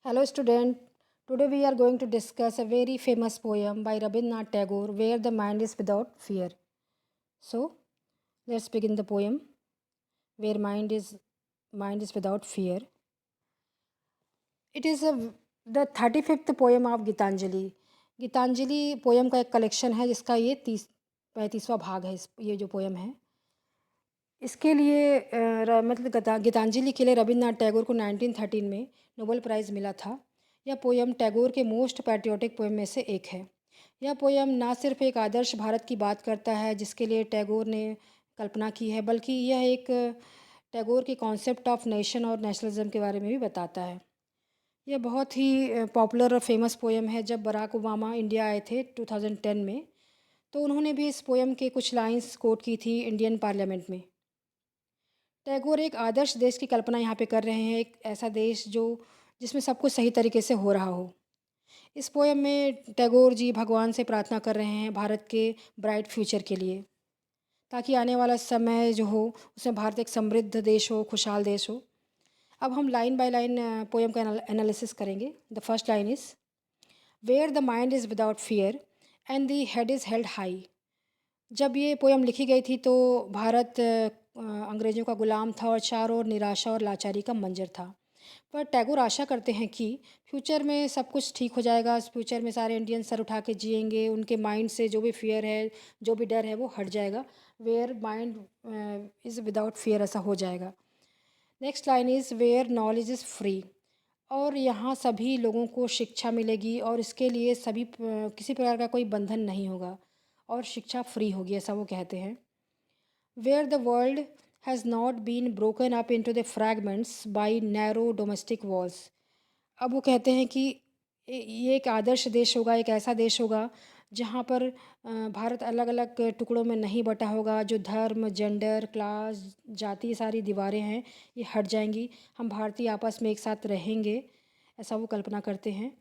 Hello student, today we are going to discuss a very famous poem by Rabindranath Tagore, Where the Mind is Without Fear. So, let's begin the poem, Where Mind is Without Fear. It is the 35th poem of Gitanjali. Gitanjali poem का एक collection है जिसका ये 35वां भाग है। ये जो poem है इसके लिए गीतांजलि के लिए रविन्द्रनाथ टैगोर को 1913 में नोबेल प्राइज़ मिला था। यह पोयम टैगोर के मोस्ट पैट्रियोटिक पोएम में से एक है। यह पोयम ना सिर्फ एक आदर्श भारत की बात करता है जिसके लिए टैगोर ने कल्पना की है, बल्कि यह एक टैगोर के कॉन्सेप्ट ऑफ नेशन और नेशनलिज्म के बारे में भी बताता है। यह बहुत ही पॉपुलर और फेमस पोएम है। जब बराक ओबामा इंडिया आए थे 2010 में, तो उन्होंने भी इस पोएम के कुछ लाइंस कोट की थी इंडियन पार्लियामेंट में। टैगोर एक आदर्श देश की कल्पना यहाँ पे कर रहे हैं, एक ऐसा देश जिसमें सब कुछ सही तरीके से हो रहा हो। इस पोएम में टैगोर जी भगवान से प्रार्थना कर रहे हैं भारत के ब्राइट फ्यूचर के लिए, ताकि आने वाला समय जो हो उसमें भारत एक समृद्ध देश हो, खुशहाल देश हो। अब हम लाइन बाय लाइन पोएम का एनालिसिस करेंगे। The first line is where the mind is without fear and the head is held high. जब ये पोएम लिखी गई थी तो भारत अंग्रेज़ों का गुलाम था और चारों ओर निराशा और लाचारी का मंजर था। पर टैगोर आशा करते हैं कि फ्यूचर में सब कुछ ठीक हो जाएगा। इस फ्यूचर में सारे इंडियन सर उठा के जिएंगे, उनके माइंड से जो भी फियर है, जो भी डर है वो हट जाएगा। Where mind is without fear, ऐसा हो जाएगा। Next line is where knowledge is free. और यहाँ सभी लोगों को शिक्षा मिलेगी और इसके लिए किसी प्रकार का कोई बंधन नहीं होगा और शिक्षा फ्री होगी, ऐसा वो कहते हैं। Where the world has not been broken up into the fragments by narrow domestic walls. अब वो कहते हैं कि ये एक आदर्श देश होगा, एक ऐसा देश होगा जहाँ पर भारत अलग अलग टुकड़ों में नहीं बटा होगा। जो धर्म, जेंडर, क्लास, जाति, सारी दीवारें हैं ये हट जाएंगी। हम भारतीय आपस में एक साथ रहेंगे, ऐसा वो कल्पना करते हैं।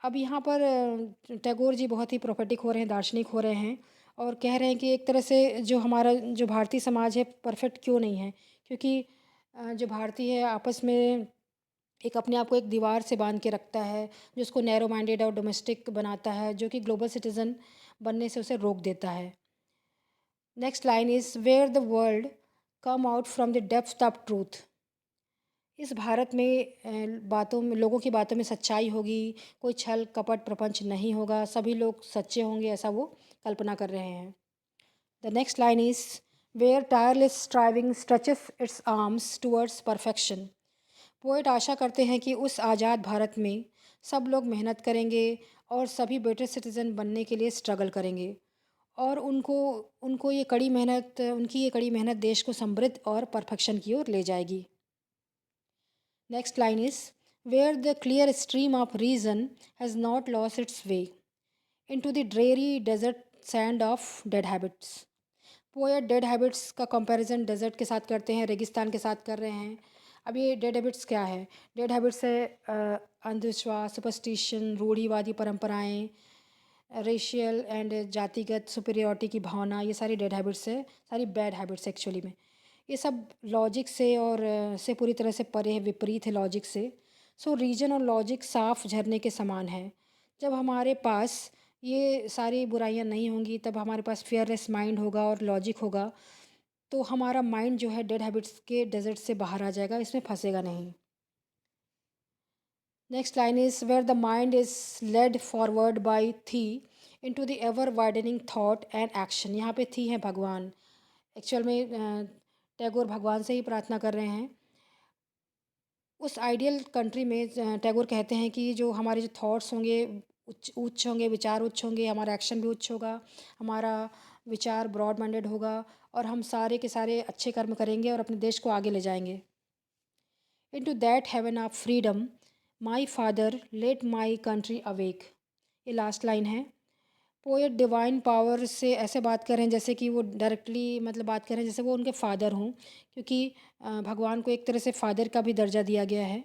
अब यहाँ पर टैगोर जी बहुत ही प्रोफेटिक हो रहे हैं, दार्शनिक हो रहे हैं और कह रहे हैं कि एक तरह से जो भारतीय समाज है परफेक्ट क्यों नहीं है, क्योंकि जो भारतीय है आपस में एक अपने आप को एक दीवार से बांध के रखता है, जो उसको नैरो माइंडेड और डोमेस्टिक बनाता है, जो कि ग्लोबल सिटीज़न बनने से उसे रोक देता है। Next line is where the world come out from the depth of truth. इस भारत में लोगों की बातों में सच्चाई होगी, कोई छल कपट प्रपंच नहीं होगा, सभी लोग सच्चे होंगे, ऐसा वो कल्पना कर रहे हैं। The next line is where tireless striving stretches its arms towards perfection. Poet आशा करते हैं कि उस आज़ाद भारत में सब लोग मेहनत करेंगे और सभी बेटर सिटीज़न बनने के लिए स्ट्रगल करेंगे और उनकी ये कड़ी मेहनत देश को समृद्ध और परफेक्शन की ओर ले जाएगी। Next line is where the clear stream of reason has not lost its way into the dreary desert sand of dead habits. Poet dead habits का कंपैरिजन डेजर्ट के साथ करते हैं, रेगिस्तान के साथ कर रहे हैं। अब ये डेड हैबिट्स क्या है? डेड हैबिट्स है अंधविश्वास, सुपरस्टिशन, रूढ़िवादी परंपराएं, रेशियल एंड जातिगत सुपीरियरिटी की भावना। ये सारी डेड हैबिट्स है, सारी बैड हैबिट्स एक्चुअली में। ये सब लॉजिक से और से पूरी तरह से परे है, विपरीत है लॉजिक से। सो रीजन और लॉजिक साफ झरने के समान है। जब हमारे पास ये सारी बुराइयां नहीं होंगी तब हमारे पास फियरलेस माइंड होगा और लॉजिक होगा, तो हमारा माइंड जो है डेड हैबिट्स के डेजर्ट से बाहर आ जाएगा, इसमें फंसेगा नहीं। Next line is where the mind is led forward by thee into the ever widening thought and action. यहाँ पे थी है भगवान। एक्चुअल में टैगोर भगवान से ही प्रार्थना कर रहे हैं। उस आइडियल कंट्री में टैगोर कहते हैं कि जो हमारे जो थॉट्स होंगे उच्च होंगे, विचार उच्च होंगे, हमारा एक्शन भी उच्च होगा, हमारा विचार ब्रॉड माइंडेड होगा और हम सारे के सारे अच्छे कर्म करेंगे और अपने देश को आगे ले जाएंगे। Into that heaven of freedom my father let my country awake. ये लास्ट लाइन है। पोएट डिवाइन पावर से ऐसे बात कर रहे हैं जैसे कि वो डायरेक्टली मतलब बात कर रहे हैं जैसे वो उनके फादर हों, क्योंकि भगवान को एक तरह से फादर का भी दर्जा दिया गया है।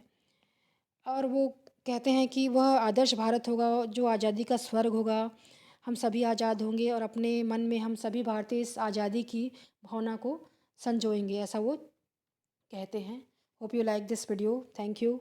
और वो कहते हैं कि वह आदर्श भारत होगा जो आज़ादी का स्वर्ग होगा। हम सभी आज़ाद होंगे और अपने मन में हम सभी भारतीय इस आज़ादी की भावना को संजोएंगे, ऐसा वो कहते हैं। Hope you like this video. Thank you.